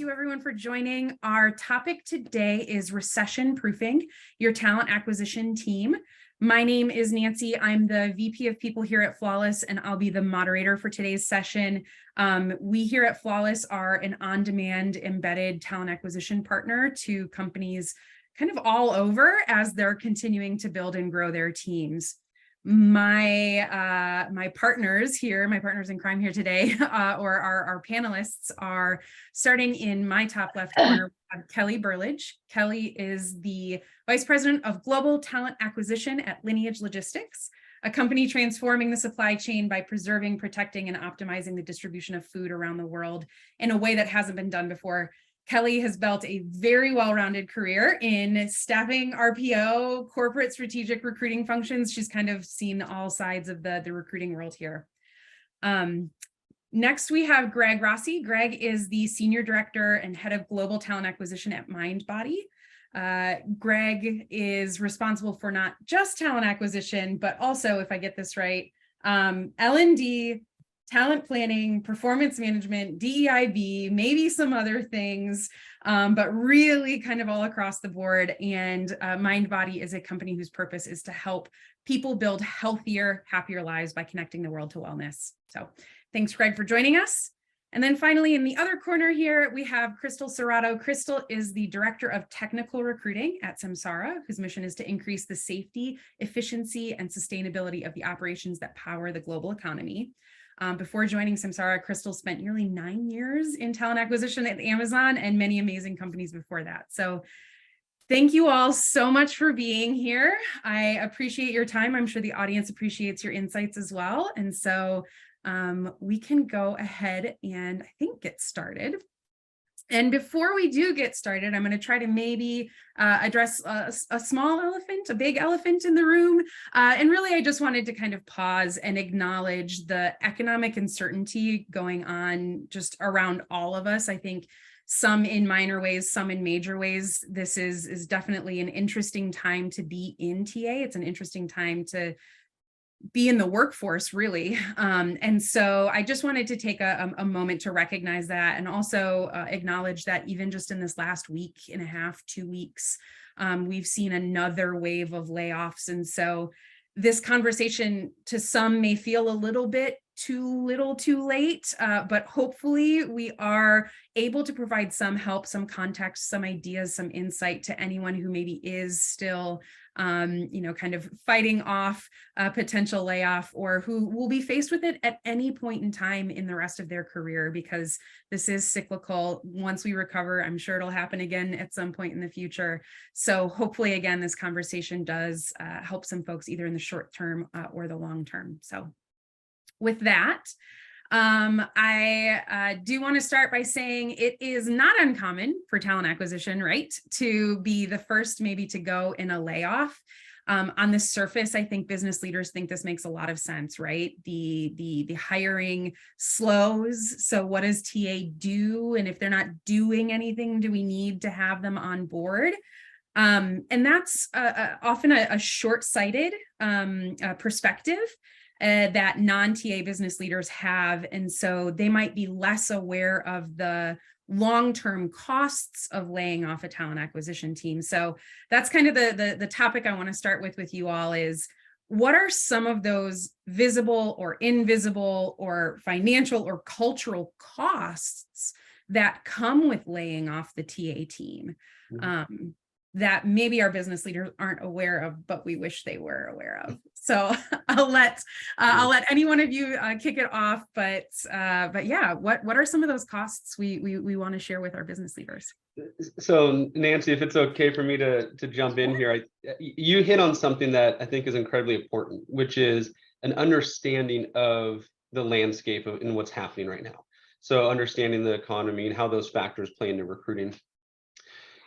you everyone for joining. Our topic today is recession-proofing your talent acquisition team. My name is Nancy. I'm the VP of People here at Flawless, and I'll be the moderator for today's session. We here at Flawless are an on-demand embedded talent acquisition partner to companies kind of all over as they're continuing to build and grow their teams. My partners here, my partners in crime here today, or our panelists are starting in my top left corner, Kelly Burlage. Kelly is the Vice President of Global Talent Acquisition at Lineage Logistics, a company transforming the supply chain by preserving, protecting, and optimizing the distribution of food around the world in a way that hasn't been done before. Kelly has built a very well-rounded career in staffing, RPO, corporate strategic recruiting functions. She's kind of seen all sides of the recruiting world here. Next, we have Greg Rossi. Greg is the Senior Director and Head of Global Talent Acquisition at Mindbody. Greg is responsible for not just talent acquisition, but also, if I get this right, L&D, talent planning, performance management, DEIB, maybe some other things, but really kind of all across the board. And Mindbody is a company whose purpose is to help people build healthier, happier lives by connecting the world to wellness. So thanks, Greg, for joining us. And then finally, in the other corner here, we have Crystal Serrato. Crystal is the Director of Technical Recruiting at Samsara, whose mission is to increase the safety, efficiency, and sustainability of the operations that power the global economy. Before joining Samsara, Crystal spent nearly 9 years in talent acquisition at Amazon and many amazing companies before that. So thank you all so much for being here. I appreciate your time. I'm sure the audience appreciates your insights as well. And so we can go ahead and I think get started. And before we do get started, I'm going to try to maybe address a small elephant, a big elephant in the room. And really, I just wanted to kind of pause and acknowledge the economic uncertainty going on just around all of us. I think some in minor ways, some in major ways. This is definitely an interesting time to be in TA. It's an interesting time to be in the workforce, really. And so I just wanted to take a moment to recognize that and also acknowledge that even just in this last week and a half, 2 weeks, we've seen another wave of layoffs. And so this conversation to some may feel a little bit too little too late, but hopefully we are able to provide some help, some context, some ideas, some insight to anyone who maybe is still kind of fighting off a potential layoff or who will be faced with it at any point in time in the rest of their career, because this is cyclical. Once we recover, I'm sure it'll happen again at some point in the future. So hopefully, again, this conversation does help some folks either in the short term or the long term. So with that, I do want to start by saying it is not uncommon for talent acquisition, right, to be the first maybe to go in a layoff. On the surface, I think business leaders think this makes a lot of sense, right? The hiring slows. So what does TA do? And if they're not doing anything, do we need to have them on board? And that's often a short-sighted perspective that non-TA business leaders have. And so they might be less aware of the long-term costs of laying off a talent acquisition team. So that's kind of the topic I want to start with you all is, what are some of those visible or invisible or financial or cultural costs that come with laying off the TA team? That maybe our business leaders aren't aware of, but we wish they were aware of. So I'll let any one of you kick it off. But yeah, what are some of those costs we want to share with our business leaders? So Nancy, if it's okay for me to jump in here, you hit on something that I think is incredibly important, which is an understanding of the landscape and what's happening right now. So understanding the economy and how those factors play into recruiting.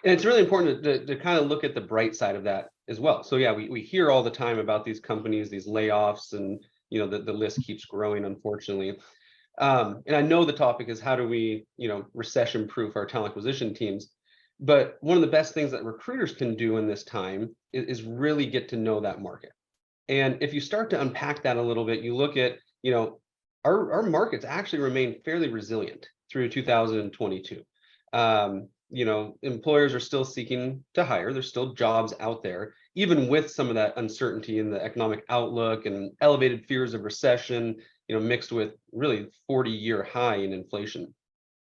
And it's really important to kind of look at the bright side of that as well. So yeah, we hear all the time about these companies, these layoffs, and the list keeps growing, unfortunately. And I know the topic is how do we recession-proof our talent acquisition teams. But one of the best things that recruiters can do in this time is really get to know that market. And if you start to unpack that a little bit, you look at our markets actually remain fairly resilient through 2022. Employers are still seeking to hire. There's still jobs out there, even with some of that uncertainty in the economic outlook and elevated fears of recession, mixed with really 40-year high in inflation.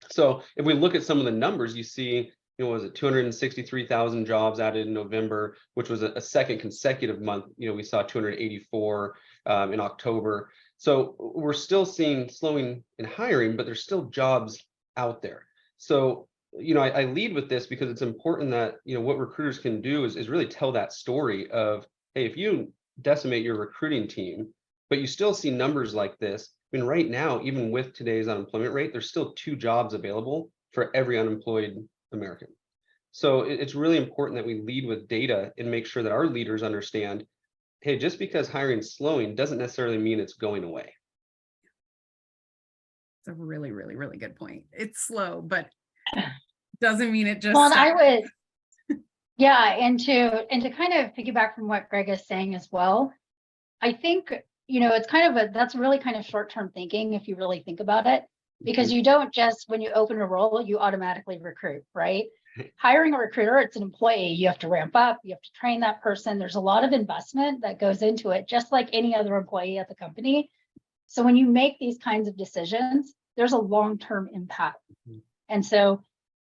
So if we look at some of the numbers, you see, was it 263,000 jobs added in November, which was a second consecutive month. We saw 284 in October. So we're still seeing slowing in hiring, but there's still jobs out there. So, I lead with this because it's important that, what recruiters can do is really tell that story of, hey, if you decimate your recruiting team, but you still see numbers like this. I mean, right now, even with today's unemployment rate, there's still 2 jobs available for every unemployed American. So it's really important that we lead with data and make sure that our leaders understand, hey, just because hiring is slowing doesn't necessarily mean it's going away. It's a really, really, really good point. It's slow, but doesn't mean it just Well, and stops. I would, yeah, and to kind of piggyback from what Greg is saying as well, I think, it's kind of that's really kind of short-term thinking if you really think about it, because you don't just, when you open a role, you automatically recruit, right? Hiring a recruiter, it's an employee. You have to ramp up, you have to train that person. There's a lot of investment that goes into it, just like any other employee at the company. So when you make these kinds of decisions, there's a long-term impact. And so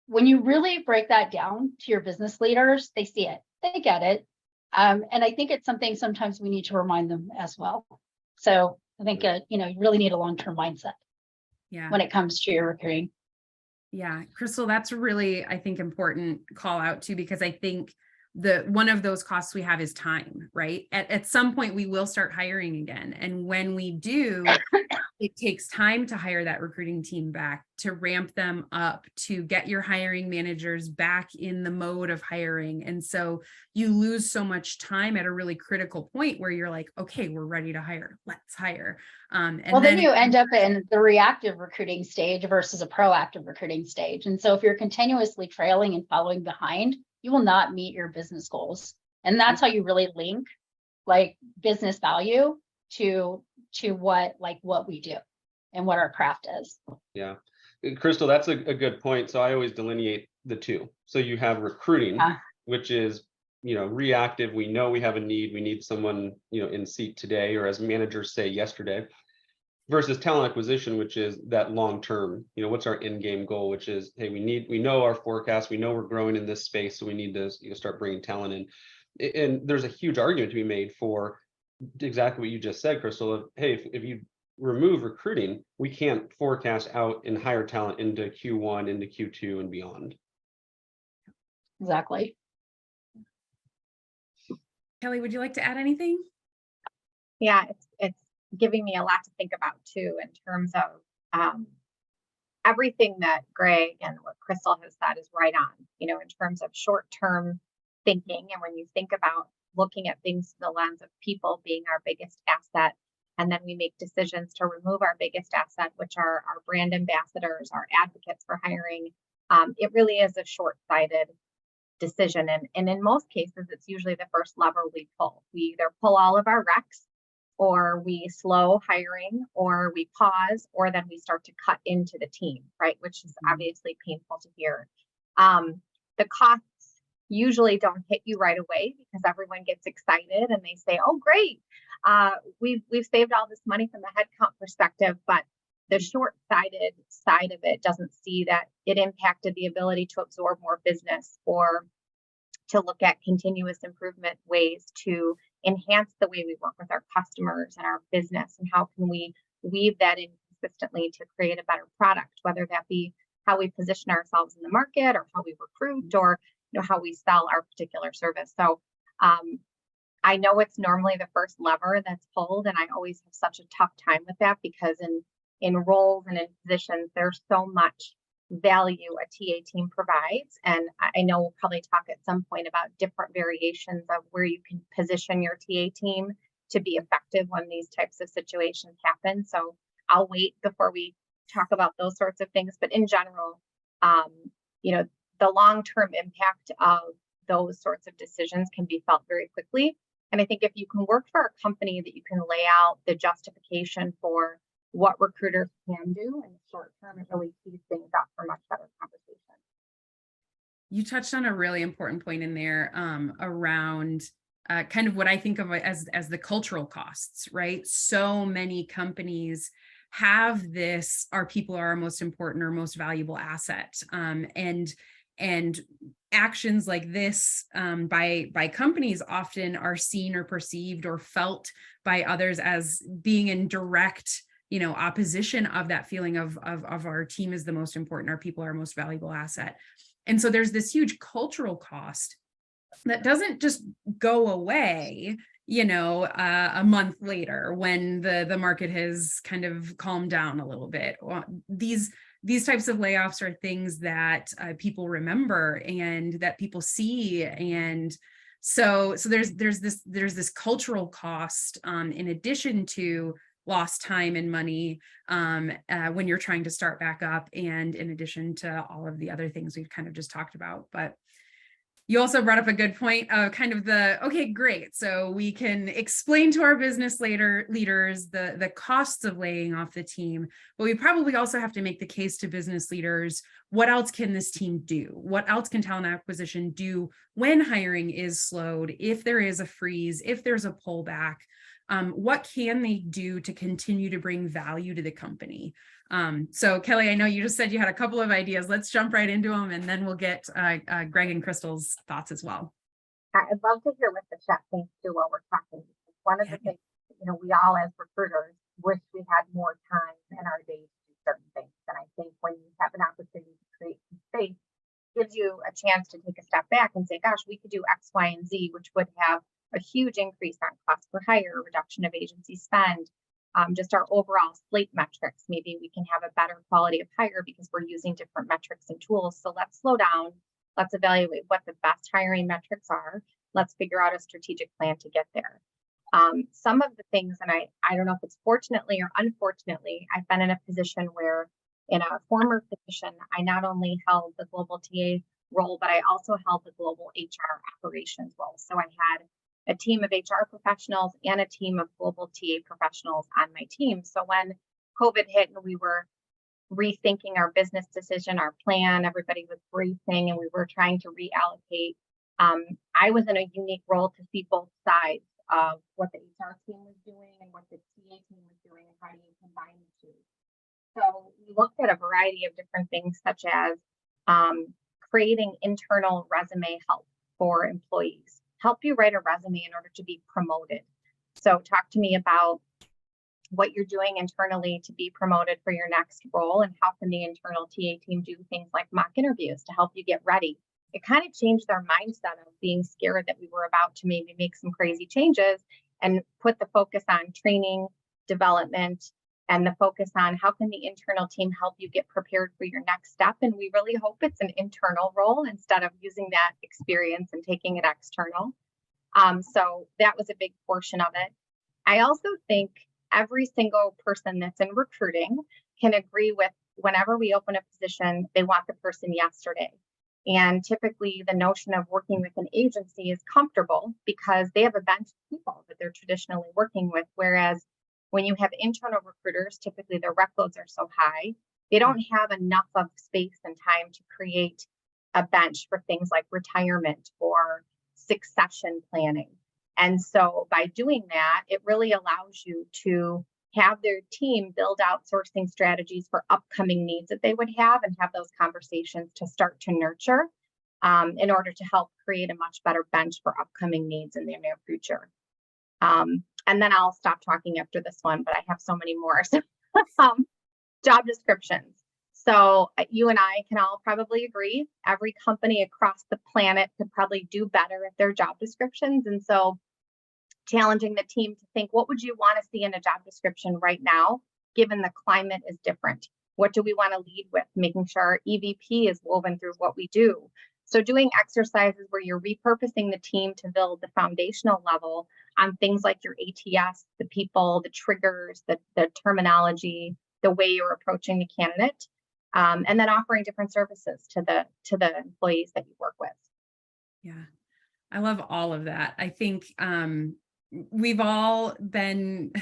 when you really break that down to your business leaders, they see it, they get it. And I think it's something sometimes we need to remind them as well. So I think, you really need a long-term mindset when it comes to your recruiting. Yeah, Crystal, that's really, I think, important call out too, because I think one of those costs we have is time, right? At some point we will start hiring again. And when we do, it takes time to hire that recruiting team back, to ramp them up, to get your hiring managers back in the mode of hiring. And so you lose so much time at a really critical point where you're like, okay, we're ready to hire, let's hire. And then you end up in the reactive recruiting stage versus a proactive recruiting stage. And so if you're continuously trailing and following behind, you will not meet your business goals. And that's how you really link like business value to what we do and what our craft is. Yeah. Crystal, that's a good point. So I always delineate the two. So you have recruiting, which is, reactive. We know we have a need. We need someone, in seat today, or as managers say, yesterday, versus talent acquisition, which is that long-term, what's our end game goal, which is, hey, we know our forecast, we know we're growing in this space, so we need to start bringing talent in. And there's a huge argument to be made for exactly what you just said, Crystal, of, hey, if you remove recruiting, we can't forecast out and hire talent into Q1, into Q2 and beyond. Exactly. Kelly, would you like to add anything? Yeah, it's giving me a lot to think about too, in terms of everything that Greg and what Crystal has said is right on, in terms of short-term thinking. And when you think about looking at things through the lens of people being our biggest asset, and then we make decisions to remove our biggest asset, which are our brand ambassadors, our advocates for hiring, it really is a short-sighted decision. And in most cases, it's usually the first lever we pull. We either pull all of our recs, or we slow hiring, or we pause, or then we start to cut into the team, right? Which is obviously painful to hear. The costs usually don't hit you right away because everyone gets excited and they say, oh, great, we've saved all this money from the headcount perspective, but the short-sighted side of it doesn't see that it impacted the ability to absorb more business, or to look at continuous improvement ways to enhance the way we work with our customers and our business, and how can we weave that in consistently to create a better product, whether that be how we position ourselves in the market, or how we recruit, or how we sell our particular service. So I know it's normally the first lever that's pulled, and I always have such a tough time with that, because in roles and in positions, there's so much value a TA team provides. And I know we'll probably talk at some point about different variations of where you can position your TA team to be effective when these types of situations happen. So I'll wait before we talk about those sorts of things. But in general, the long-term impact of those sorts of decisions can be felt very quickly. And I think if you can work for a company that you can lay out the justification for what recruiters can do in the short term, it really speeds things up for much better conversation. You touched on a really important point in there around kind of what I think of as the cultural costs, right? So many companies have this, our people are our most important or most valuable asset. And actions like this by companies often are seen or perceived or felt by others as being in direct, opposition of that feeling of our team is the most important, our people are our most valuable asset. And so there's this huge cultural cost that doesn't just go away, a month later when the market has kind of calmed down a little bit. These types of layoffs are things that people remember and that people see, and so there's this cultural cost in addition to lost time and money when you're trying to start back up, and in addition to all of the other things we've kind of just talked about. But you also brought up a good point of kind of okay, great. So we can explain to our business leaders the costs of laying off the team, but we probably also have to make the case to business leaders, what else can this team do? What else can talent acquisition do when hiring is slowed, if there is a freeze, if there's a pullback? What can they do to continue to bring value to the company? So Kelly, I know you just said you had a couple of ideas. Let's jump right into them, and then we'll get Greg and Crystal's thoughts as well. I'd love to hear what the chat thinks too while we're talking. One of the things, we all as recruiters wish we had more time in our days to do certain things. And I think when you have an opportunity to create some space, gives you a chance to take a step back and say, gosh, we could do X, Y, and Z, which would have a huge increase on cost per hire, reduction of agency spend, just our overall slate metrics. Maybe we can have a better quality of hire because we're using different metrics and tools. So let's slow down. Let's evaluate what the best hiring metrics are. Let's figure out a strategic plan to get there. Some of the things, and I don't know if it's fortunately or unfortunately, I've been in a position where in a former position, I not only held the global TA role, but I also held the global HR operations role. So I had a team of HR professionals and a team of global TA professionals on my team. So when COVID hit and we were rethinking our business decision, our plan, everybody was briefing and we were trying to reallocate, I was in a unique role to see both sides of what the HR team was doing and what the TA team was doing and how do you combine the two. So we looked at a variety of different things, such as creating internal resume help for employees. Help you write a resume in order to be promoted. So talk to me about what you're doing internally to be promoted for your next role, and how can the internal TA team do things like mock interviews to help you get ready. It kind of changed their mindset of being scared that we were about to maybe make some crazy changes, and put the focus on training, development, and the focus on how can the internal team help you get prepared for your next step. And we really hope it's an internal role instead of using that experience and taking it external. So that was a big portion of it. I also think every single person that's in recruiting can agree with, whenever we open a position, they want the person yesterday. And typically the notion of working with an agency is comfortable because they have a bench of people that they're traditionally working with. Whereas when you have internal recruiters, typically their workloads are so high, they don't have enough of space and time to create a bench for things like retirement or succession planning. And so by doing that, it really allows you to have their team build out sourcing strategies for upcoming needs that they would have, and have those conversations to start to nurture in order to help create a much better bench for upcoming needs in the near future. And then I'll stop talking after this one, but I have so many more. So, job descriptions. So you and I can all probably agree, every company across the planet could probably do better at their job descriptions. And so challenging the team to think, what would you want to see in a job description right now, given the climate is different? What do we want to lead with? Making sure our EVP is woven through what we do. So doing exercises where you're repurposing the team to build the foundational level on things like your ATS, the people, the triggers, the terminology, the way you're approaching the candidate, and then offering different services to the employees that you work with. Yeah, I love all of that. I think we've all been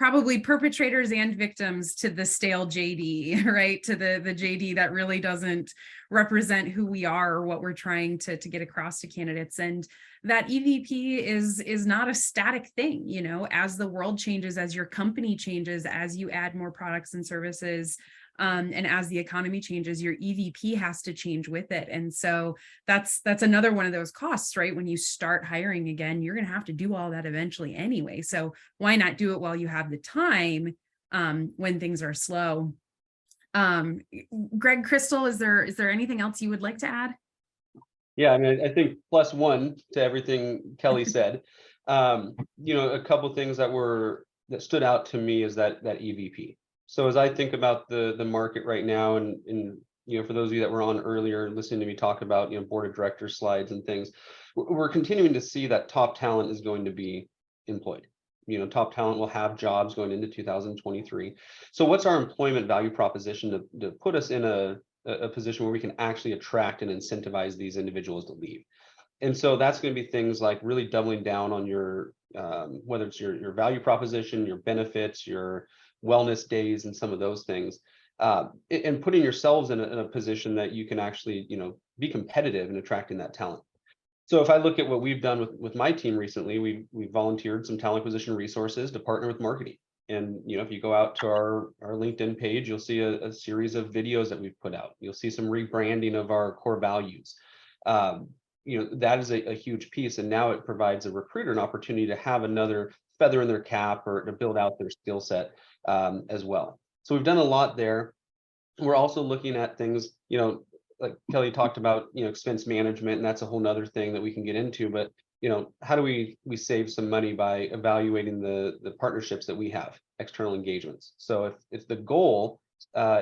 probably perpetrators and victims to the stale JD, right? To the JD that really doesn't represent who we are or what we're trying to get across to candidates. And that EVP is not a static thing, you know, as the world changes, as your company changes, as you add more products and services, and as the economy changes, your EVP has to change with it. And so that's another one of those costs, right? When you start hiring again, you're going to have to do all that eventually anyway. So why not do it while you have the time, when things are slow? Greg, Crystal, is there anything else you would like to add? Yeah, I mean, I think +1 to everything Kelly said. You know, a couple things that stood out to me is that EVP. So as I think about the market right now, and you know, for those of you that were on earlier listening to me talk about, you know, board of directors slides and things, we're continuing to see that top talent is going to be employed. You know, top talent will have jobs going into 2023. So what's our employment value proposition to put us in a position where we can actually attract and incentivize these individuals to leave? And so that's going to be things like really doubling down on your, whether it's your value proposition, your benefits, your wellness days, and some of those things, and putting yourselves in a position that you can actually, you know, be competitive in attracting that talent. So if I look at what we've done with my team recently, we've volunteered some talent acquisition resources to partner with marketing. And, you know, if you go out to our LinkedIn page, you'll see a series of videos that we've put out. You'll see some rebranding of our core values. You know, that is a huge piece. And now it provides a recruiter an opportunity to have another feather in their cap or to build out their skill set as well. So we've done a lot there. We're also looking at things, you know, like Kelly talked about, you know, expense management, and that's a whole nother thing that we can get into. But, you know, how do we save some money by evaluating the partnerships that we have, external engagements? So if the goal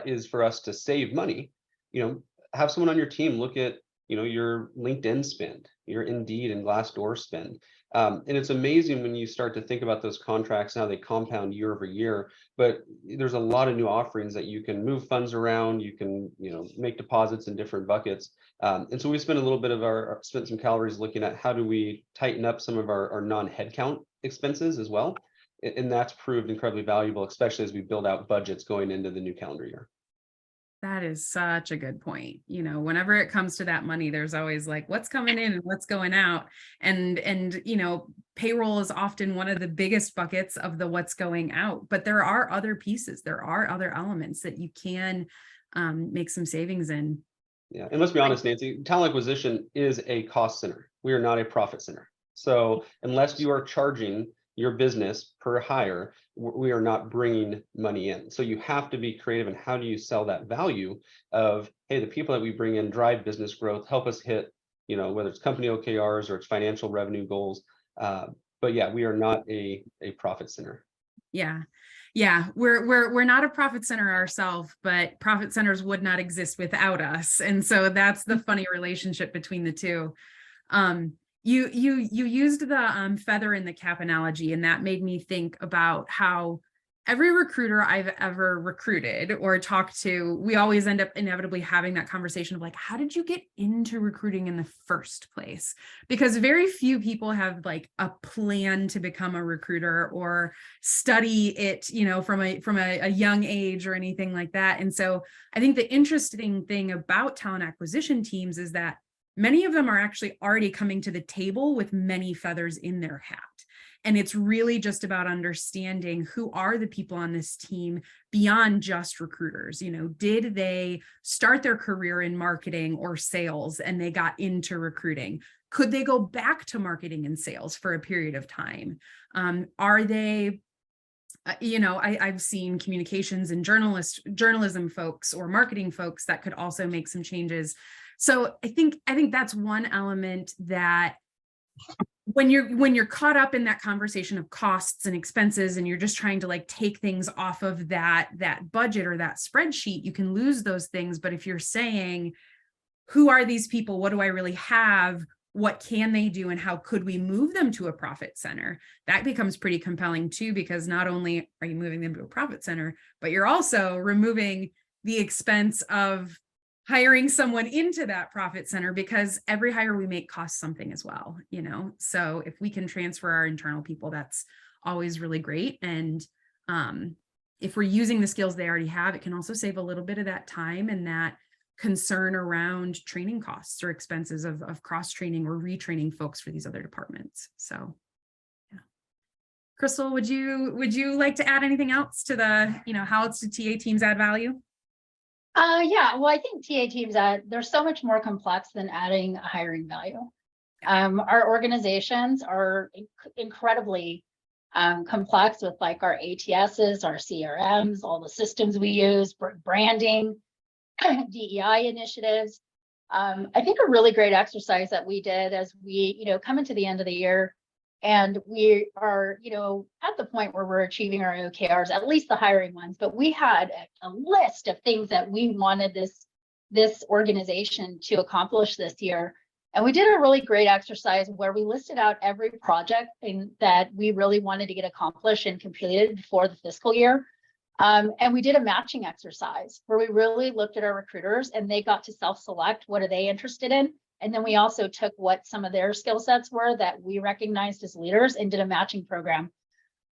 is for us to save money, you know, have someone on your team look at, you know, your LinkedIn spend, your Indeed and Glassdoor spend. And it's amazing when you start to think about those contracts, how they compound year over year. But there's a lot of new offerings that you can move funds around. You can, you know, make deposits in different buckets. And so we spent a little bit of spent some calories looking at how do we tighten up some of our non-headcount expenses as well. And that's proved incredibly valuable, especially as we build out budgets going into the new calendar year. That is such a good point. You know, whenever it comes to that money, there's always like what's coming in and what's going out. And you know, payroll is often one of the biggest buckets of the what's going out, but there are other pieces, there are other elements that you can make some savings in. Yeah, and let's be honest, Nancy, talent acquisition is a cost center. We are not a profit center. So unless you are charging your business per hire, we are not bringing money in. So you have to be creative in how do you sell that value of, hey, the people that we bring in drive business growth, help us hit, you know, whether it's company OKRs or it's financial revenue goals. But yeah, we are not a profit center. Yeah. We're not a profit center ourselves, but profit centers would not exist without us. And so that's the funny relationship between the two. You used the feather in the cap analogy, and that made me think about how every recruiter I've ever recruited or talked to, we always end up inevitably having that conversation of like, how did you get into recruiting in the first place? Because very few people have like a plan to become a recruiter or study it, you know, from a young age or anything like that. And so I think the interesting thing about talent acquisition teams is that many of them are actually already coming to the table with many feathers in their hat. And it's really just about understanding who are the people on this team beyond just recruiters. You know, did they start their career in marketing or sales and they got into recruiting? Could they go back to marketing and sales for a period of time? Are they, you know, I've seen communications and journalism folks or marketing folks that could also make some changes. So I think that's one element that when you're caught up in that conversation of costs and expenses and you're just trying to like take things off of that budget or that spreadsheet, you can lose those things. But if you're saying, who are these people? What do I really have? What can they do? And how could we move them to a profit center? That becomes pretty compelling too, because not only are you moving them to a profit center, but you're also removing the expense of hiring someone into that profit center, because every hire we make costs something as well, you know? So if we can transfer our internal people, that's always really great. And if we're using the skills they already have, it can also save a little bit of that time and that concern around training costs or expenses of cross-training or retraining folks for these other departments. So yeah. Crystal, would you like to add anything else to the, how else do TA teams add value? Yeah, well, I think TA teams, they're so much more complex than adding a hiring value. Our organizations are incredibly complex with like our ATSs, our CRMs, all the systems we use, branding, DEI initiatives. I think a really great exercise that we did as we, come into the end of the year, and we are, at the point where we're achieving our OKRs, at least the hiring ones, but we had a list of things that we wanted this organization to accomplish this year. And we did a really great exercise where we listed out every project that we really wanted to get accomplished and completed before the fiscal year. And we did a matching exercise where we really looked at our recruiters and they got to self-select what are they interested in. And then we also took what some of their skill sets were that we recognized as leaders and did a matching program.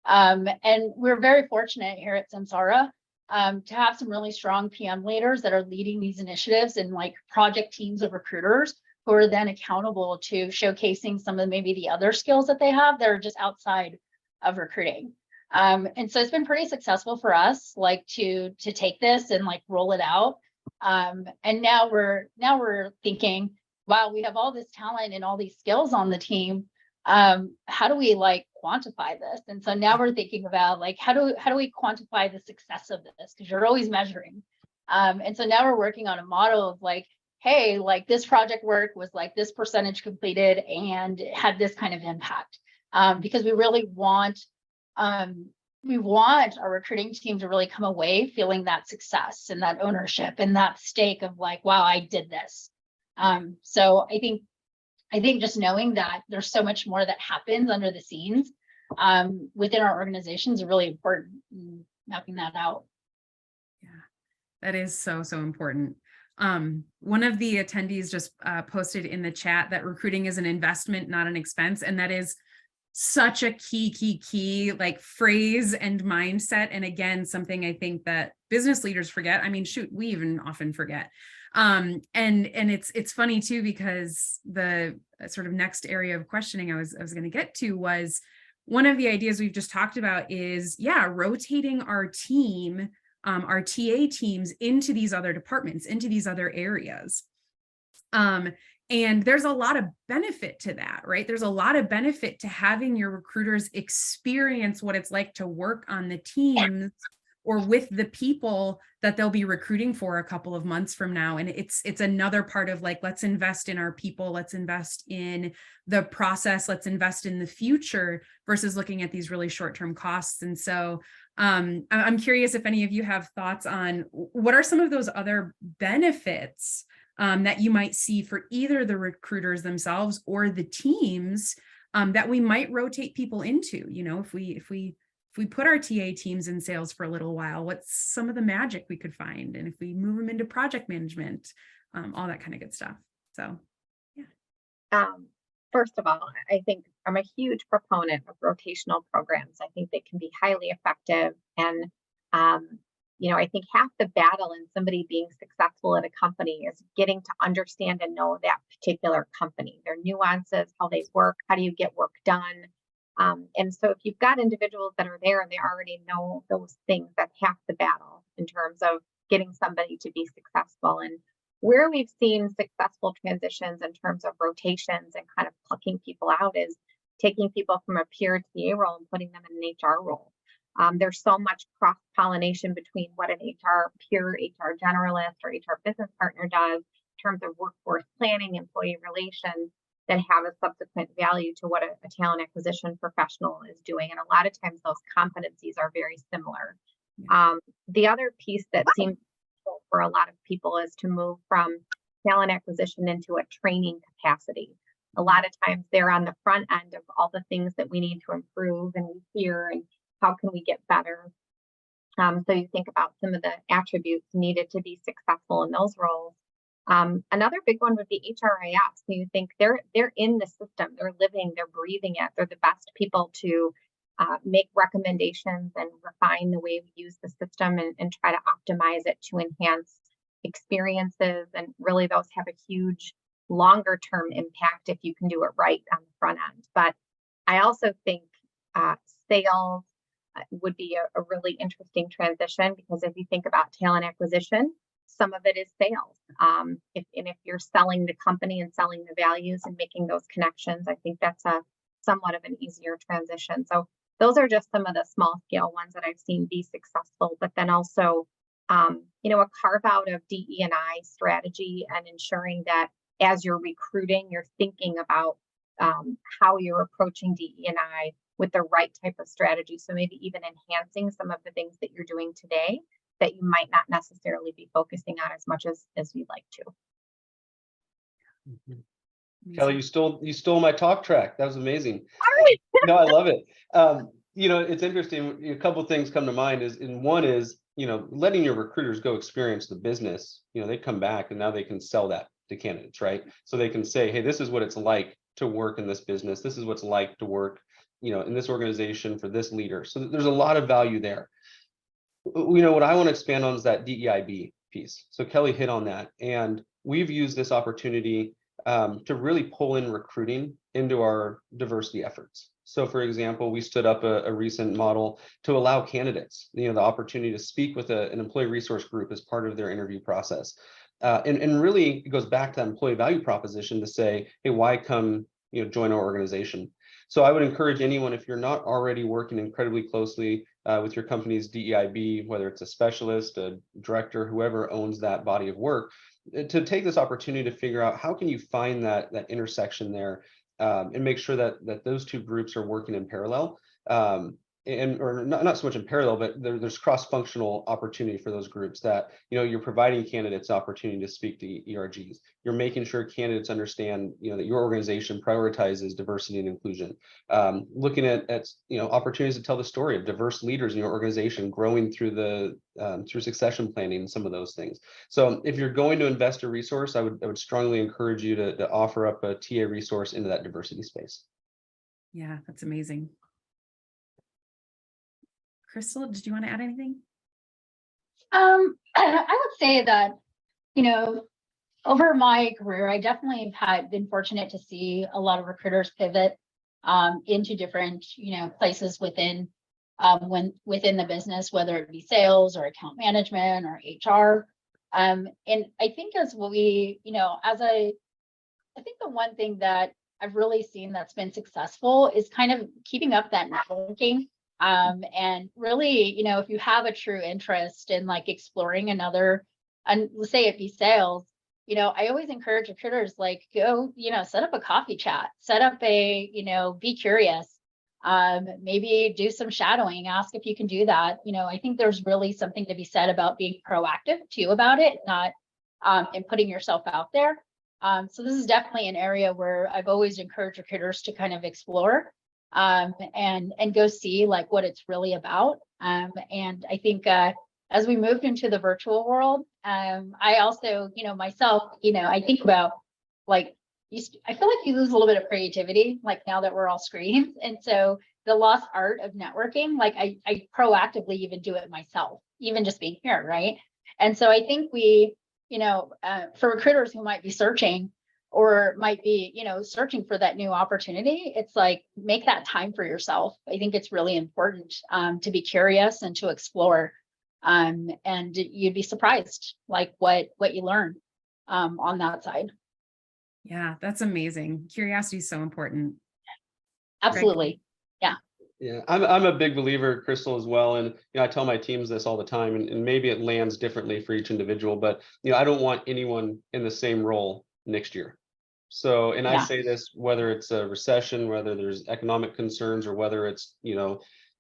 And we're very fortunate here at Samsara to have some really strong PM leaders that are leading these initiatives and like project teams of recruiters who are then accountable to showcasing some of maybe the other skills that they have that are just outside of recruiting. And so it's been pretty successful for us, like to take this and like roll it out. And now we're thinking, wow, we have all this talent and all these skills on the team. How do we like quantify this? And so now we're thinking about like, how do we quantify the success of this? Because you're always measuring. And so now we're working on a model of like, hey, like this project work was like this percentage completed and it had this kind of impact. Because we really want our recruiting team to really come away feeling that success and that ownership and that stake of like, wow, I did this. So I think just knowing that there's so much more that happens under the scenes within our organizations is really important in mapping that out. Yeah, that is so important. One of the attendees just posted in the chat that recruiting is an investment, not an expense. And that is such a key like phrase and mindset. And again, something I think that business leaders forget. I mean, shoot, we even often forget. And it's funny too, because the sort of next area of questioning I was going to get to was one of the ideas we've just talked about is, rotating our team, our TA teams into these other departments, into these other areas. And there's a lot of benefit to that, right? There's a lot of benefit to having your recruiters experience what it's like to work on the teams or with the people that they'll be recruiting for a couple of months from now. And it's another part of like, let's invest in our people, let's invest in the process, let's invest in the future versus looking at these really short-term costs. And so I'm curious if any of you have thoughts on what are some of those other benefits that you might see for either the recruiters themselves or the teams that we might rotate people into. If we put our TA teams in sales for a little while, what's some of the magic we could find? And if we move them into project management, all that kind of good stuff. So, yeah. First of all, I think I'm a huge proponent of rotational programs. I think they can be highly effective. And, I think half the battle in somebody being successful at a company is getting to understand and know that particular company, their nuances, how they work, how do you get work done? And so if you've got individuals that are there and they already know those things, that's half the battle in terms of getting somebody to be successful. And where we've seen successful transitions in terms of rotations and kind of plucking people out is taking people from a pure TA role and putting them in an HR role. There's so much cross-pollination between what an pure HR generalist or HR business partner does in terms of workforce planning, employee relations, that have a subsequent value to what a talent acquisition professional is doing. And a lot of times those competencies are very similar. The other piece that seems for a lot of people is to move from talent acquisition into a training capacity. A lot of times they're on the front end of all the things that we need to improve and we hear and how can we get better. So you think about some of the attributes needed to be successful in those roles. Another big one would be HRIS. So you think they're in the system, they're living, they're breathing it. They're the best people to make recommendations and refine the way we use the system and try to optimize it to enhance experiences. And really those have a huge longer term impact if you can do it right on the front end. But I also think sales would be a really interesting transition, because if you think about talent acquisition, some of it is sales. If you're selling the company and selling the values and making those connections, I think that's a somewhat of an easier transition. So those are just some of the small scale ones that I've seen be successful. But then also, a carve out of DE&I strategy and ensuring that as you're recruiting, you're thinking about how you're approaching DE&I with the right type of strategy. So maybe even enhancing some of the things that you're doing today that you might not necessarily be focusing on as much as you'd like to. Kelly, you stole my talk track. That was amazing. Sorry. No, I love it. It's interesting. A couple of things come to mind one is, letting your recruiters go experience the business. They come back and now they can sell that to candidates, right? So they can say, hey, this is what it's like to work in this business. This is what it's like to work, in this organization for this leader. So there's a lot of value there. What I want to expand on is that DEIB piece. So Kelly hit on that. And we've used this opportunity to really pull in recruiting into our diversity efforts. So for example, we stood up a recent model to allow candidates, the opportunity to speak with an employee resource group as part of their interview process. And really it goes back to that employee value proposition to say, hey, why come, join our organization? So I would encourage anyone, if you're not already working incredibly closely with your company's DEIB, whether it's a specialist, a director, whoever owns that body of work, to take this opportunity to figure out how can you find that intersection there, and make sure that those two groups are working in parallel, or not so much in parallel, but there's cross-functional opportunity for those groups, that you're providing candidates opportunity to speak to ERGs. You're making sure candidates understand that your organization prioritizes diversity and inclusion. Looking at opportunities to tell the story of diverse leaders in your organization growing through through succession planning and some of those things. So if you're going to invest a resource, I would strongly encourage you to offer up a TA resource into that diversity space. Yeah, that's amazing. Crystal, did you want to add anything? I would say that, over my career, I definitely have been fortunate to see a lot of recruiters pivot into different, places within the business, whether it be sales or account management or HR. And I think I think the one thing that I've really seen that's been successful is kind of keeping up that networking. And really, if you have a true interest in like exploring another, and let's say it be sales, I always encourage recruiters, like, go, set up a coffee chat, set up be curious, maybe do some shadowing, ask if you can do that. I think there's really something to be said about being proactive too about it, not and putting yourself out there. So this is definitely an area where I've always encouraged recruiters to kind of explore and go see like what it's really about. And I think as we moved into the virtual world, I also, myself, I think about like, I feel like you lose a little bit of creativity, like now that we're all screens. And so the lost art of networking, like I proactively even do it myself, even just being here, right? And so I think for recruiters who might be searching or might be, searching for that new opportunity, it's like, make that time for yourself. I think it's really important to be curious and to explore. And you'd be surprised, like what you learn on that side. Yeah, that's amazing. Curiosity is so important. Absolutely. Yeah, I'm a big believer, Crystal, as well. And I tell my teams this all the time, and maybe it lands differently for each individual, but I don't want anyone in the same role next year. So, and I say this, whether it's a recession, whether there's economic concerns, or whether it's,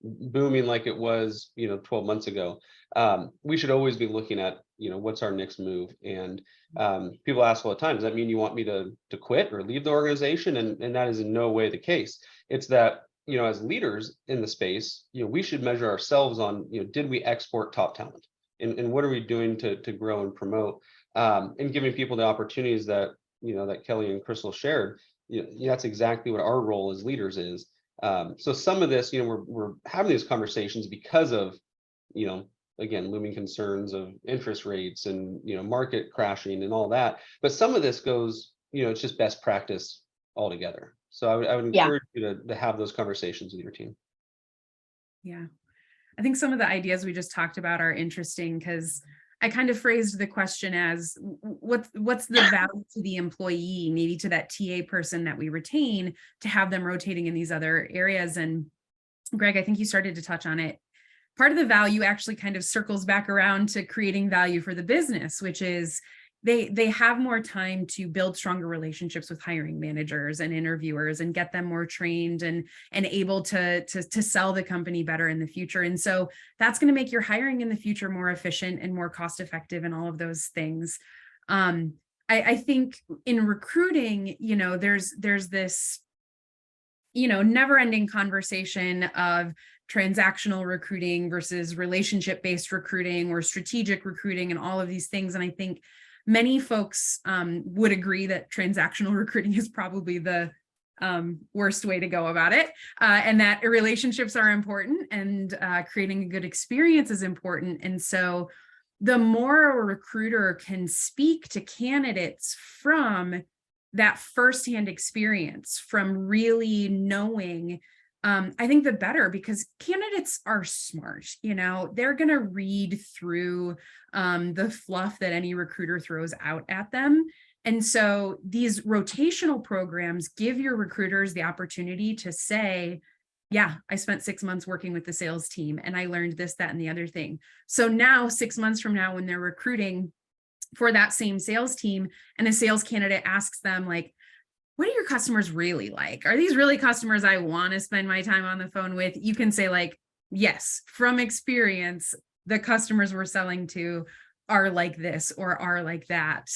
booming like it was, 12 months ago, we should always be looking at, what's our next move. And people ask all the time, does that mean you want me to quit or leave the organization? And that is in no way the case. It's that, as leaders in the space, we should measure ourselves on, did we export top talent? And what are we doing to grow and promote? And giving people the opportunities that, that Kelly and Crystal shared. That's exactly what our role as leaders is So some of this, we're having these conversations because of, again, looming concerns of interest rates and, market crashing and all that. But some of this goes, it's just best practice altogether. So I would encourage you to have those conversations with your team. Yeah. I think some of the ideas we just talked about are interesting because I kind of phrased the question as what's the value to the employee, maybe to that TA person that we retain, to have them rotating in these other areas. And Greg, I think you started to touch on it. Part of the value actually kind of circles back around to creating value for the business, which is they have more time to build stronger relationships with hiring managers and interviewers and get them more trained and able to sell the company better in the future. And so that's going to make your hiring in the future more efficient and more cost effective and all of those things. I think in recruiting, there's this, never ending conversation of transactional recruiting versus relationship-based recruiting or strategic recruiting and all of these things. And I think many folks would agree that transactional recruiting is probably the worst way to go about it, and that relationships are important and creating a good experience is important. And so the more a recruiter can speak to candidates from that firsthand experience, from really knowing, I think the better, because candidates are smart, they're going to read through the fluff that any recruiter throws out at them. And so these rotational programs give your recruiters the opportunity to say, yeah, I spent 6 months working with the sales team and I learned this, that, and the other thing. So now 6 months from now, when they're recruiting for that same sales team and a sales candidate asks them like, what are your customers really like? Are these really customers I want to spend my time on the phone with? You can say like, yes, from experience, the customers we're selling to are like this or are like that,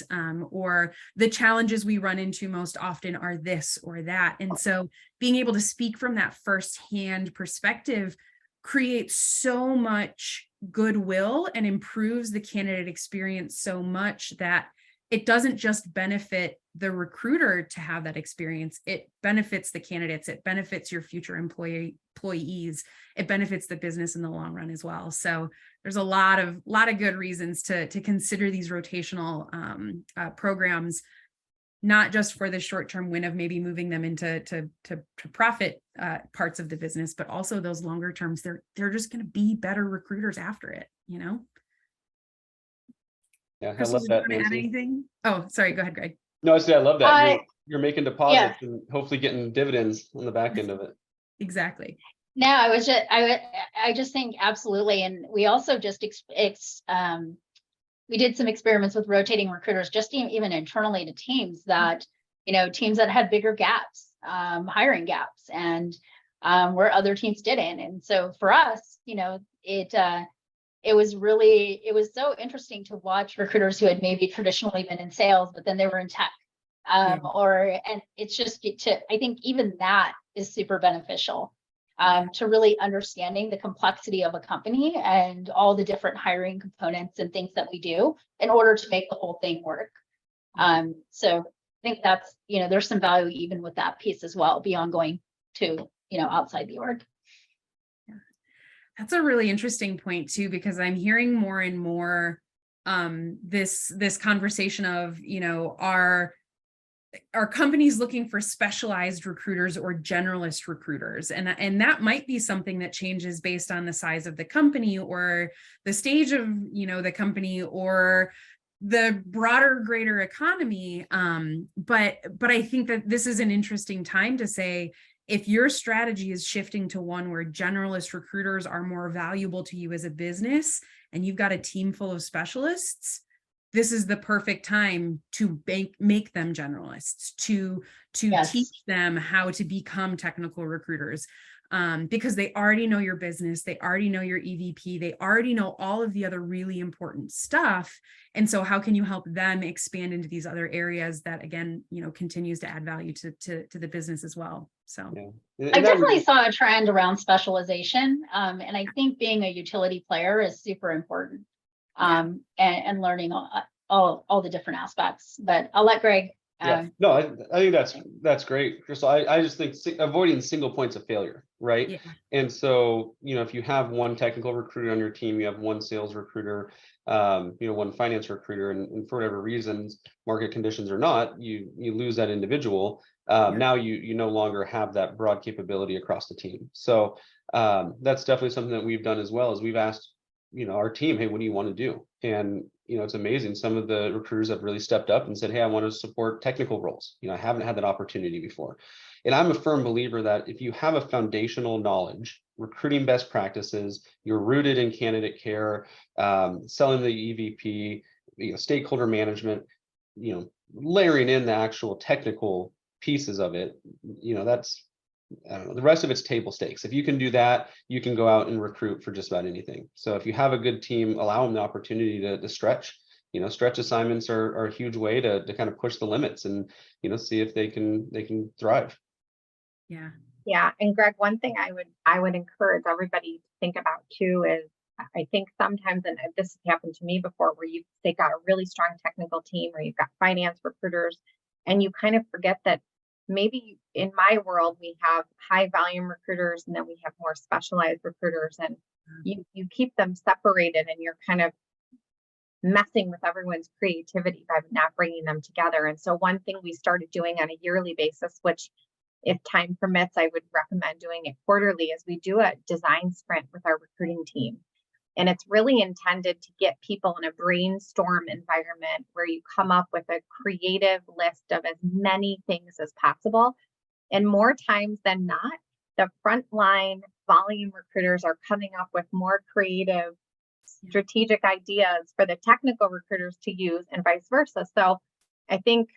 or the challenges we run into most often are this or that. And so being able to speak from that firsthand perspective creates so much goodwill and improves the candidate experience so much that it doesn't just benefit the recruiter to have that experience. It benefits the candidates. It benefits your future employees. It benefits the business in the long run as well. So there's a lot of good reasons to consider these rotational programs, not just for the short-term win of maybe moving them into to profit parts of the business, but also those longer terms. They're just going to be better recruiters after it, Yeah, Crystal, I love that. did you want to add anything? Oh, sorry. Go ahead, Greg. No, I love that. You're making deposits and hopefully getting dividends on the back end of it. Exactly. No, I just think absolutely. And we also just, we did some experiments with rotating recruiters, just even internally to teams that, teams that had bigger gaps, hiring gaps, and where other teams didn't. And so for us, it was so interesting to watch recruiters who had maybe traditionally been in sales, but then they were in tech. And it's just I think even that is super beneficial to really understanding the complexity of a company and all the different hiring components and things that we do in order to make the whole thing work. So I think that's, there's some value even with that piece as well, beyond going to, outside the org. That's a really interesting point too, because I'm hearing more and more this conversation of, are companies looking for specialized recruiters or generalist recruiters? And that might be something that changes based on the size of the company or the stage of, the company or the broader, greater economy. But I think that this is an interesting time to say, if your strategy is shifting to one where generalist recruiters are more valuable to you as a business, and you've got a team full of specialists, this is the perfect time to make them generalists, to teach them how to become technical recruiters, because they already know your business, they already know your EVP, they already know all of the other really important stuff. And so how can you help them expand into these other areas that, again, continues to add value to the business as well. So I definitely saw a trend around specialization. And I think being a utility player is super important. And learning all the different aspects, but I'll let Greg Yeah, no, I think that's great, Crystal. I just think avoiding single points of failure, right? Yeah. And so, if you have one technical recruiter on your team, you have one sales recruiter, one finance recruiter, and for whatever reasons, market conditions or not, you lose that individual. Now you no longer have that broad capability across the team. So that's definitely something that we've done as well, as we've asked, our team, hey, what do you want to do? And it's amazing. Some of the recruiters have really stepped up and said, hey, I want to support technical roles. I haven't had that opportunity before. And I'm a firm believer that if you have a foundational knowledge, recruiting best practices, you're rooted in candidate care, selling the EVP, stakeholder management, layering in the actual technical pieces of it, that's, I don't know, the rest of it's table stakes. If you can do that, you can go out and recruit for just about anything. So if you have a good team, allow them the opportunity to stretch. Stretch assignments are a huge way to kind of push the limits and see if they can thrive. Yeah. Yeah, and Greg, one thing I would encourage everybody to think about too is, I think sometimes, and this has happened to me before, where they got a really strong technical team, or you've got finance recruiters, and you kind of forget that maybe in my world we have high volume recruiters, and then we have more specialized recruiters, and you keep them separated, and you're kind of messing with everyone's creativity by not bringing them together. And so one thing we started doing on a yearly basis, which if time permits, I would recommend doing it quarterly, is we do a design sprint with our recruiting team. And it's really intended to get people in a brainstorm environment where you come up with a creative list of as many things as possible. And more times than not, the frontline volume recruiters are coming up with more creative, strategic ideas for the technical recruiters to use, and vice versa. So I think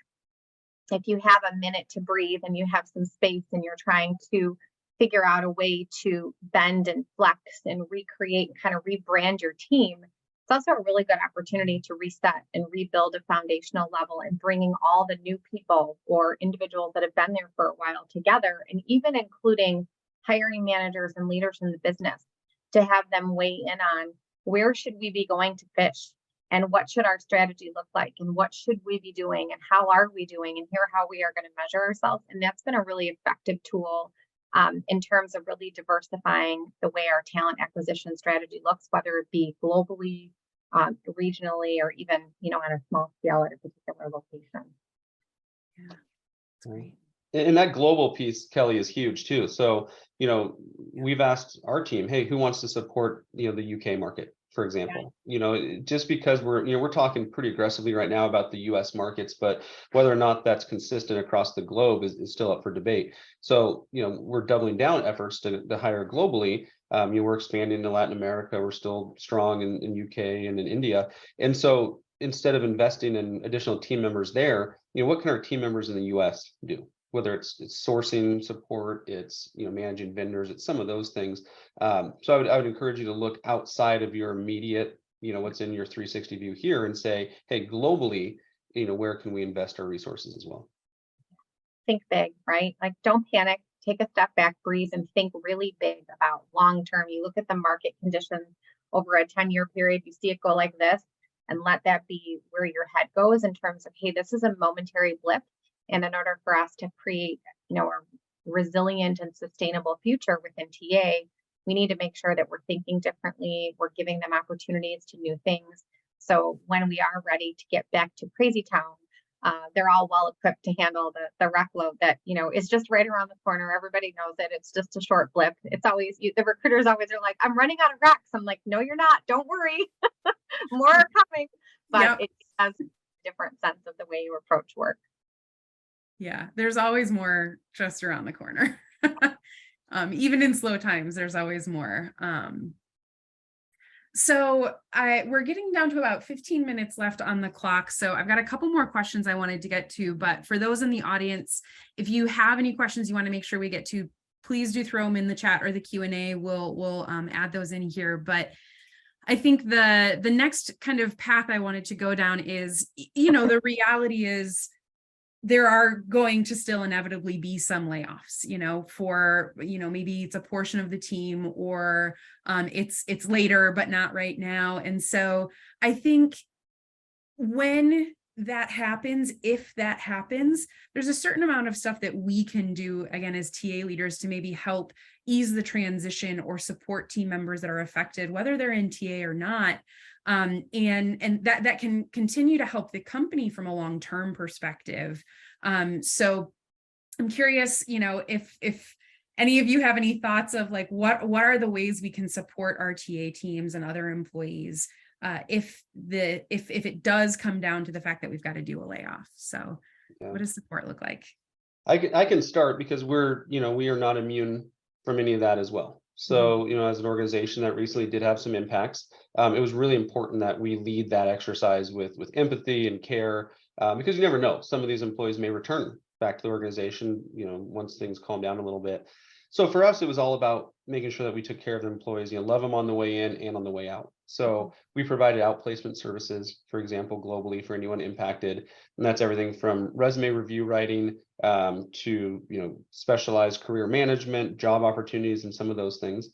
if you have a minute to breathe and you have some space and you're trying to figure out a way to bend and flex and recreate and kind of rebrand your team, it's also a really good opportunity to reset and rebuild a foundational level, and bringing all the new people or individuals that have been there for a while together, and even including hiring managers and leaders in the business, to have them weigh in on where should we be going to fish, and what should our strategy look like, and what should we be doing, and how are we doing, and here how we are going to measure ourselves. And that's been a really effective tool in terms of really diversifying the way our talent acquisition strategy looks, whether it be globally, regionally, or even on a small scale at a particular location. Yeah, that's great. And that global piece, Kelly, is huge too. So we've asked our team, hey, who wants to support the UK market, for example? Just because we're talking pretty aggressively right now about the US markets, but whether or not that's consistent across the globe is still up for debate. So we're doubling down efforts to hire globally. We're expanding to Latin America. We're still strong in UK and in India. And so instead of investing in additional team members there, what can our team members in the US do? Whether it's sourcing support, it's managing vendors, it's some of those things. So I would encourage you to look outside of your immediate, what's in your 360 view here, and say, hey, globally, where can we invest our resources as well? Think big, right? Like, don't panic. Take a step back, breathe, and think really big about long term. You look at the market conditions over a 10-year period, you see it go like this, and let that be where your head goes in terms of, hey, this is a momentary blip. And in order for us to create, a resilient and sustainable future within TA, we need to make sure that we're thinking differently. We're giving them opportunities to new things. So when we are ready to get back to crazy town, they're all well equipped to handle the rec load that, is just right around the corner. Everybody knows it. It's just a short blip. It's always, the recruiters always are like, I'm running out of recs. I'm like, no, you're not. Don't worry. More are coming. But It has a different sense of the way you approach work. Yeah, there's always more just around the corner. Even in slow times, there's always more. So we're getting down to about 15 minutes left on the clock. So I've got a couple more questions I wanted to get to, but for those in the audience, if you have any questions you want to make sure we get to, please do throw them in the chat or the Q&A. We'll add those in here. But I think the next kind of path I wanted to go down is, the reality is there are going to still inevitably be some layoffs, for, maybe it's a portion of the team, or it's later, but not right now. And so I think when that happens, if that happens, there's a certain amount of stuff that we can do, again, as TA leaders, to maybe help ease the transition or support team members that are affected, whether they're in TA or not. And that can continue to help the company from a long-term perspective. So I'm curious, if any of you have any thoughts of like, what are the ways we can support our TA teams and other employees if it does come down to the fact that we've got to do a layoff. So what does support look like? I can start, because we are not immune from any of that as well. So, as an organization that recently did have some impacts, it was really important that we lead that exercise with empathy and care, because you never know, some of these employees may return back to the organization, once things calm down a little bit. So for us, it was all about making sure that we took care of the employees, love them on the way in and on the way out. So we provided outplacement services, for example, globally for anyone impacted. And that's everything from resume review writing to, specialized career management, job opportunities, and some of those things.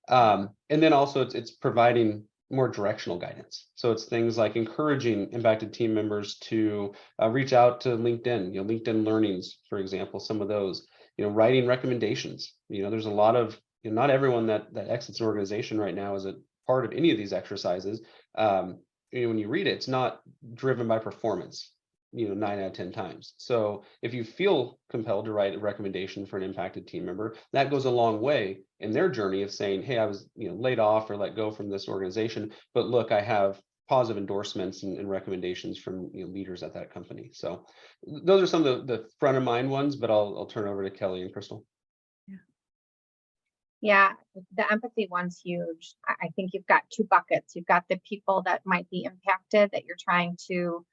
And then also it's providing more directional guidance. So it's things like encouraging impacted team members to reach out to LinkedIn, LinkedIn learnings, for example, some of those, writing recommendations. There's a lot of, not everyone that exits an organization right now is a part of any of these exercises. When you read it, it's not driven by performance, 9 out of 10 times. So if you feel compelled to write a recommendation for an impacted team member, that goes a long way in their journey of saying, hey, I was laid off or let go from this organization, but look, I have positive endorsements and recommendations from leaders at that company. So those are some of the front of mind ones, but I'll turn over to Kelly and Crystal. Yeah, the empathy one's huge. I think you've got two buckets. You've got the people that might be impacted that you're trying to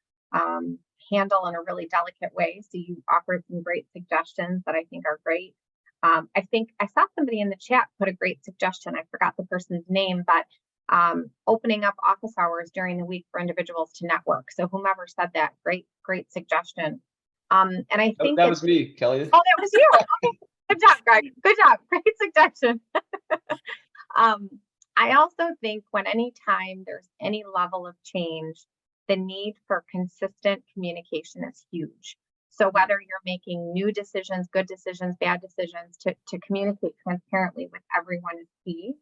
handle in a really delicate way. So you offered some great suggestions that I think are great. I think I saw somebody in the chat put a great suggestion. I forgot the person's name, but opening up office hours during the week for individuals to network. So whomever said that, great suggestion. And I think that was me, Kelly. Oh, that was you. Okay. Good job, Greg. Good job. Great suggestion. I also think when anytime there's any level of change, the need for consistent communication is huge. So whether you're making new decisions, good decisions, bad decisions, to communicate transparently with everyone is key.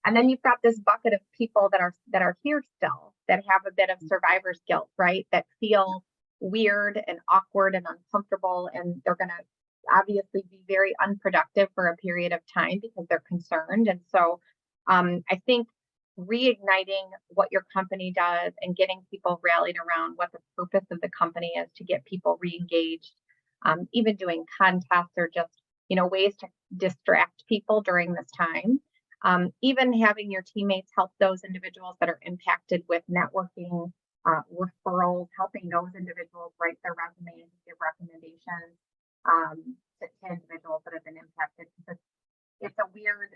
And then you've got this bucket of people that are here still, that have a bit of survivor's guilt, right? That feel weird and awkward and uncomfortable, and they're going to obviously be very unproductive for a period of time because they're concerned. And so I think reigniting what your company does and getting people rallied around what the purpose of the company is to get people re-engaged, even doing contests or just, ways to distract people during this time. Even having your teammates help those individuals that are impacted with networking, referrals, helping those individuals write their resume and give recommendations to individuals that have been impacted. Because it's a weird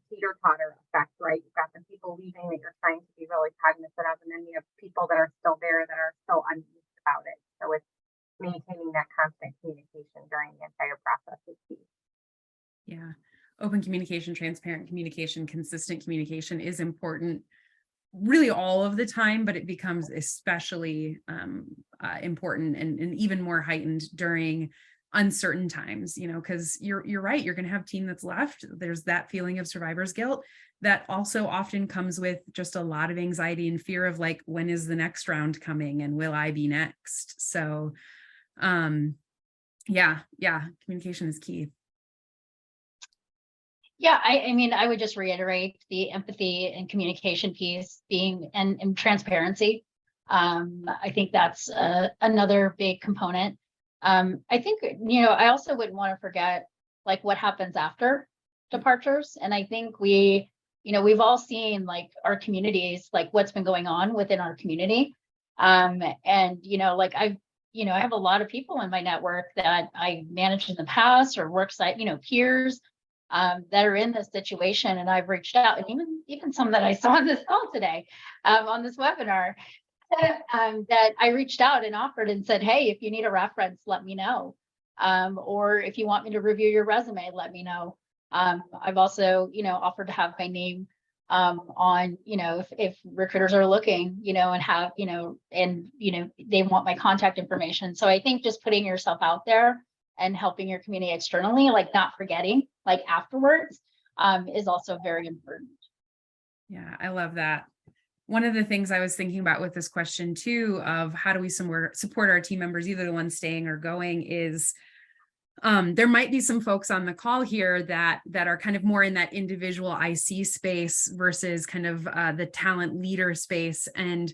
teeter-totter effect, right? You've got the people leaving that you're trying to be really cognizant of, and then you have people that are still there that are still uneasy about it. So it's maintaining that constant communication during the entire process is key. Yeah. Open communication, transparent communication, consistent communication is important really all of the time, but it becomes especially important and even more heightened during uncertain times, because you're right, you're going to have a team that's left. There's that feeling of survivor's guilt that also often comes with just a lot of anxiety and fear of like, when is the next round coming and will I be next? So yeah, communication is key. Yeah, I mean, I would just reiterate the empathy and communication piece being and transparency. I think that's another big component. I think, I also wouldn't want to forget like what happens after departures. And I think we've all seen like our communities, like what's been going on within our community. And, like I have a lot of people in my network that I managed in the past or worksite, peers that are in this situation. And I've reached out, and even some that I saw on this call today, on this webinar, that I reached out and offered and said, hey, if you need a reference, let me know. Or if you want me to review your resume, let me know. I've also, offered to have my name on, if recruiters are looking, and have, they want my contact information. So I think just putting yourself out there and helping your community externally, like not forgetting, like afterwards, is also very important. Yeah, I love that. One of the things I was thinking about with this question too, of how do we support our team members, either the ones staying or going, is there might be some folks on the call here that are kind of more in that individual IC space versus kind of the talent leader space. And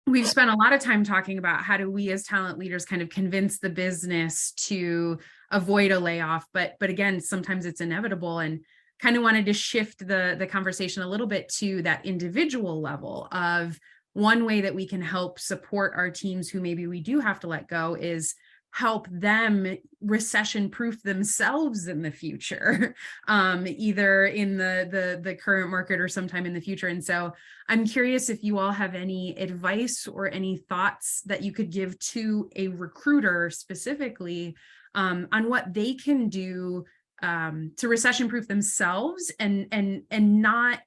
we've spent a lot of time talking about how do we as talent leaders kind of convince the business to avoid a layoff, but again, sometimes it's inevitable, and kind of wanted to shift the conversation a little bit to that individual level of one way that we can help support our teams who maybe we do have to let go is help them recession-proof themselves in the future, either in the current market or sometime in the future. And so I'm curious if you all have any advice or any thoughts that you could give to a recruiter specifically on what they can do to recession-proof themselves and not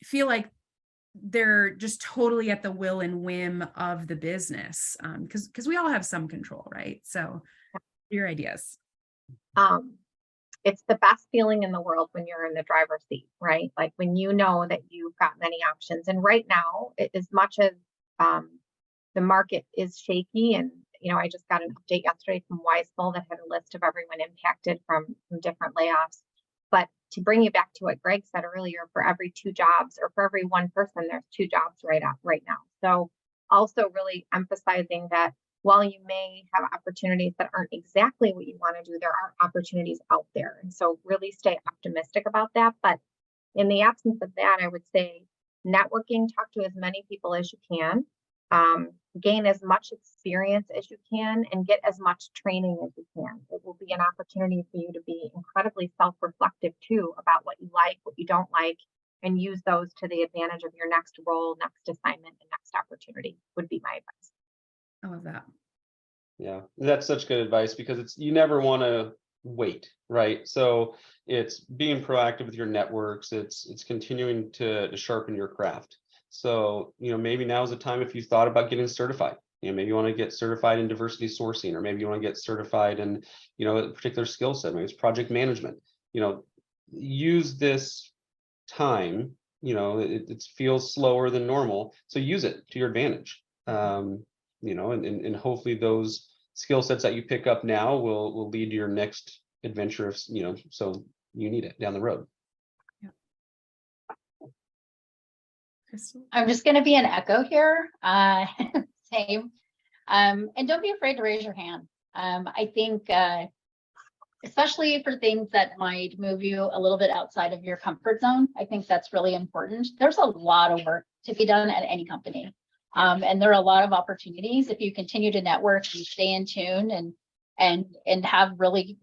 feel like they're just totally at the will and whim of the business, because we all have some control, right? So your ideas. It's the best feeling in the world when you're in the driver's seat, right? Like when you know that you've got many options. And right now, as much as the market is shaky, and I just got an update yesterday from Weisel that had a list of everyone impacted from different layoffs. But to bring you back to what Greg said earlier, for every 2 jobs or for every 1 person, there's 2 jobs right now. So also really emphasizing that while you may have opportunities that aren't exactly what you want to do, there are opportunities out there. And so really stay optimistic about that. But in the absence of that, I would say networking, talk to as many people as you can, gain as much experience as you can, and get as much training as you can. It will be an opportunity for you to be incredibly self-reflective too about what you like, what you don't like, and use those to the advantage of your next role, next assignment, and next opportunity would be my advice. I love that. Yeah, that's such good advice, because you never want to wait, right? So it's being proactive with your networks. It's continuing to sharpen your craft. So, maybe now is the time, if you thought about getting certified, maybe you want to get certified in diversity sourcing, or maybe you want to get certified in, a particular skill set, maybe it's project management. Use this time, it feels slower than normal. So use it to your advantage. And hopefully those skill sets that you pick up now will lead to your next adventure of, so you need it down the road. Crystal? I'm just going to be an echo here. Same. And don't be afraid to raise your hand. I think, especially for things that might move you a little bit outside of your comfort zone, I think that's really important. There's a lot of work to be done at any company. And there are a lot of opportunities if you continue to network and stay in tune and have really,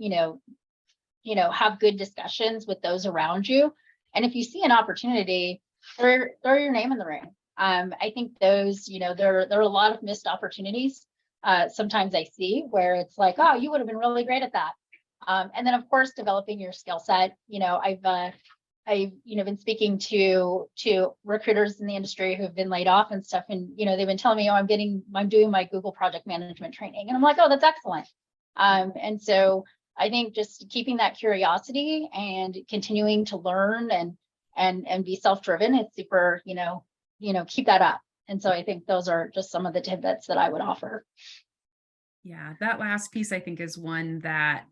have good discussions with those around you. And if you see an opportunity, throw your name in the ring. I think those, there are a lot of missed opportunities. Sometimes I see where it's like, oh, you would have been really great at that. And then of course, developing your skill set. I've been speaking to recruiters in the industry who've been laid off and stuff. And, they've been telling me, oh, I'm doing my Google project management training. And I'm like, oh, that's excellent. And so I think just keeping that curiosity and continuing to learn and be self-driven, it's super, keep that up. And so I think those are just some of the tidbits that I would offer. Yeah, that last piece I think is one that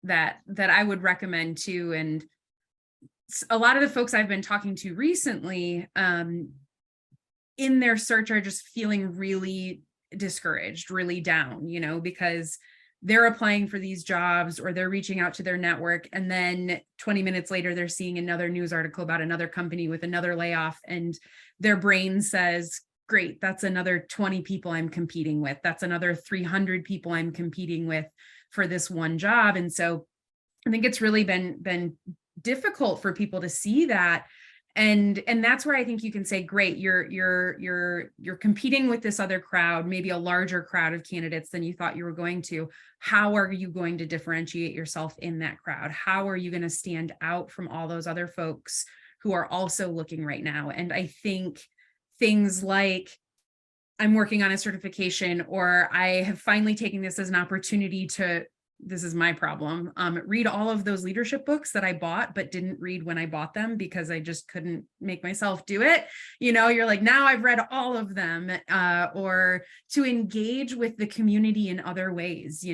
I would recommend too. And a lot of the folks I've been talking to recently in their search are just feeling really discouraged, really down, because they're applying for these jobs or they're reaching out to their network. And then 20 minutes later, they're seeing another news article about another company with another layoff. And their brain says, great, that's another 20 people I'm competing with. That's another 300 people I'm competing with for this one job. And so I think it's really been difficult for people to see that. And that's where I think you can say, great, you're competing with this other crowd, maybe a larger crowd of candidates than you thought you were going to. How are you going to differentiate yourself in that crowd? How are you going to stand out from all those other folks who are also looking right now. And I think things like, I'm working on a certification, or I have finally taken this as an opportunity to, this is my problem, read all of those leadership books that I bought, but didn't read when I bought them because I just couldn't make myself do it. You're like, now I've read all of them, or to engage with the community in other ways.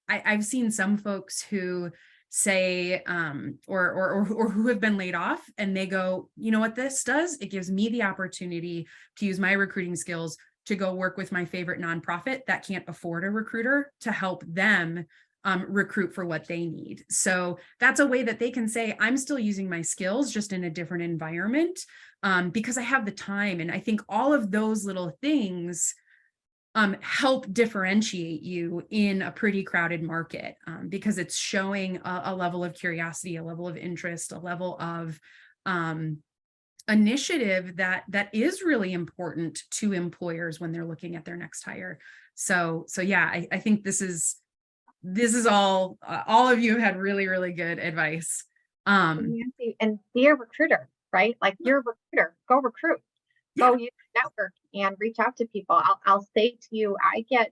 I've seen some folks who say, or who have been laid off, and they go, you know what this does? It gives me the opportunity to use my recruiting skills to go work with my favorite nonprofit that can't afford a recruiter to help them recruit for what they need. So that's a way that they can say, I'm still using my skills, just in a different environment, because I have the time. And I think all of those little things help differentiate you in a pretty crowded market, because it's showing a level of curiosity, a level of interest, a level of initiative that is really important to employers when they're looking at their next hire. So yeah, I think this is all of you had really, really good advice. Nancy, and be a recruiter, right? Like, you're a recruiter, go recruit, go use network and reach out to people. I'll say to you, I get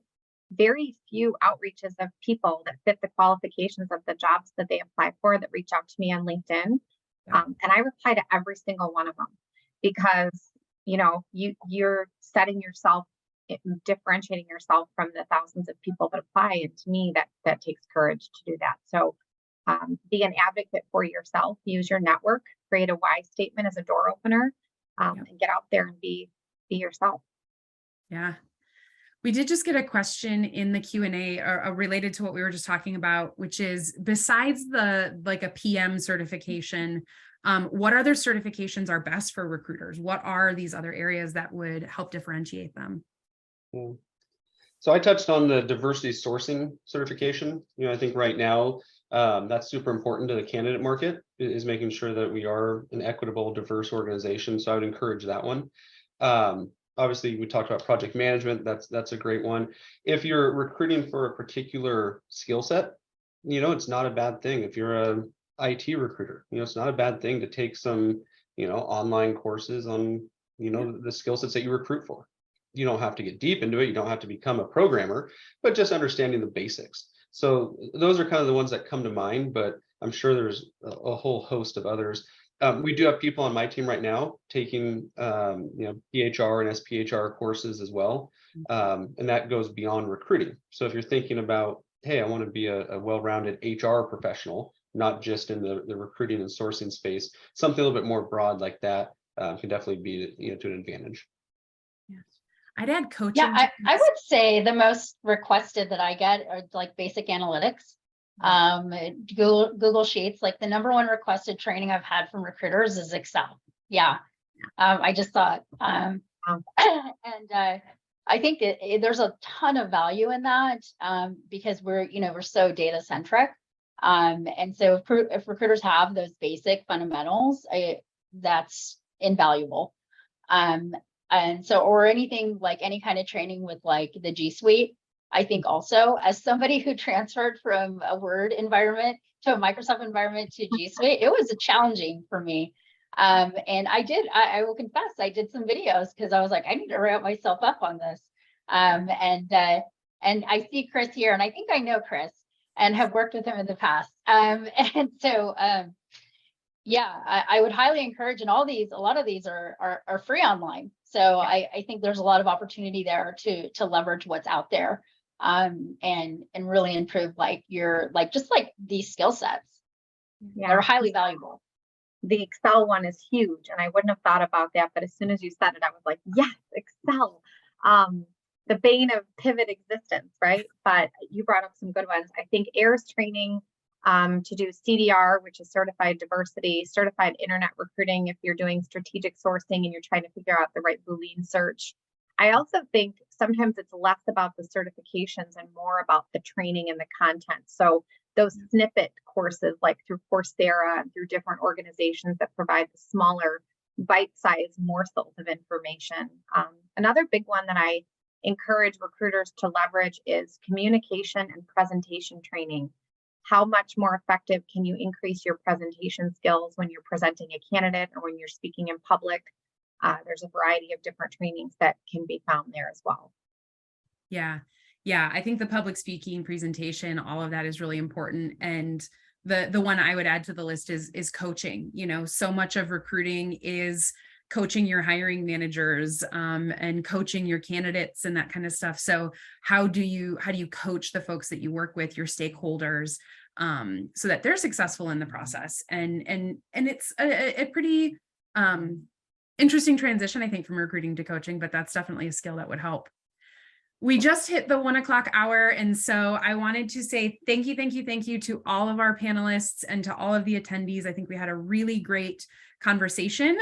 very few outreaches of people that fit the qualifications of the jobs that they apply for that reach out to me on LinkedIn. And I reply to every single one of them, because you're setting yourself, differentiating yourself from the thousands of people that apply. And to me, that takes courage to do that. So be an advocate for yourself, use your network, create a why statement as a door opener, and get out there and be yourself. Yeah. We did just get a question in the Q&A related to what we were just talking about, which is, besides a PM certification, what other certifications are best for recruiters? What are these other areas that would help differentiate them? So I touched on the diversity sourcing certification. I think right now that's super important to the candidate market, is making sure that we are an equitable, diverse organization. So I would encourage that one. Obviously, we talked about project management. That's a great one. If you're recruiting for a particular skill set, it's not a bad thing. If you're a IT recruiter, it's not a bad thing to take some, online courses on, the skill sets that you recruit for. You don't have to get deep into it. You don't have to become a programmer, but just understanding the basics. So those are kind of the ones that come to mind, but I'm sure there's a whole host of others. We do have people on my team right now taking, PHR and SPHR courses as well. And that goes beyond recruiting. So if you're thinking about, hey, I want to be a well-rounded HR professional, not just in the recruiting and sourcing space, something a little bit more broad like that can definitely be, to an advantage. I'd add coaching. Yeah, I would say the most requested that I get are like basic analytics. Google Sheets, like the number one requested training I've had from recruiters is Excel. Yeah. I just thought, and I think there's a ton of value in that, because we're so data centric. And so if recruiters have those basic fundamentals, that's invaluable. And so, or anything like any kind of training with like the G Suite, I think also, as somebody who transferred from a Word environment to a Microsoft environment to G Suite, it was challenging for me. And I will confess, I did some videos because I was like, I need to wrap myself up on this. And I see Chris here, and I think I know Chris and have worked with him in the past. And so, yeah, I would highly encourage, and a lot of these are free online. So I think there's a lot of opportunity there to leverage what's out there, and really improve just these skill sets. Yeah, they're highly valuable. The Excel one is huge, and I wouldn't have thought about that, but as soon as you said it, I was like, yes, Excel. The bane of pivot existence, right? But you brought up some good ones. I think AIR's training to do CDR, which is certified diversity, certified internet recruiting, if you're doing strategic sourcing and you're trying to figure out the right Boolean search. I also think sometimes it's less about the certifications and more about the training and the content. So those snippet courses, like through Coursera and through different organizations that provide the smaller bite-sized morsels of information. Another big one that I encourage recruiters to leverage is communication and presentation training. How much more effective can you increase your presentation skills when you're presenting a candidate or when you're speaking in public? There's a variety of different trainings that can be found there as well. Yeah. Yeah. I think the public speaking, presentation, all of that is really important. And the one I would add to the list is coaching. You know, so much of recruiting is coaching your hiring managers and coaching your candidates and that kind of stuff. So how do you coach the folks that you work with, your stakeholders, so that they're successful in the process? And it's a pretty interesting transition, I think, from recruiting to coaching, but that's definitely a skill that would help. We just hit the 1 o'clock hour. And so I wanted to say thank you to all of our panelists and to all of the attendees. I think we had a really great conversation.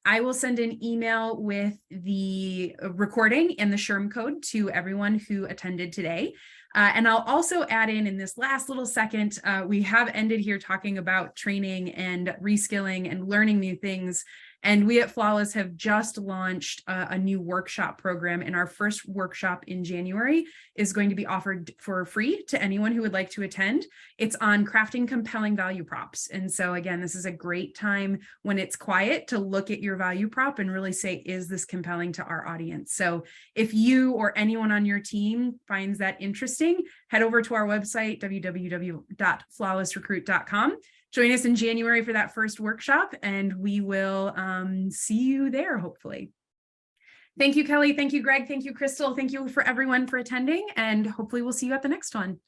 I will send an email with the recording and the SHRM code to everyone who attended today. And I'll also add in this last little second, we have ended here talking about training and reskilling and learning new things. And we at Flawless have just launched a new workshop program, and our first workshop in January is going to be offered for free to anyone who would like to attend. It's on crafting compelling value props. And so again, this is a great time when it's quiet to look at your value prop and really say, is this compelling to our audience? So if you or anyone on your team finds that interesting, head over to our website, www.flawlessrecruit.com. Join us in January for that first workshop, and we will see you there, hopefully. Thank you, Kelly. Thank you, Greg. Thank you, Crystal. Thank you for everyone for attending, and hopefully we'll see you at the next one.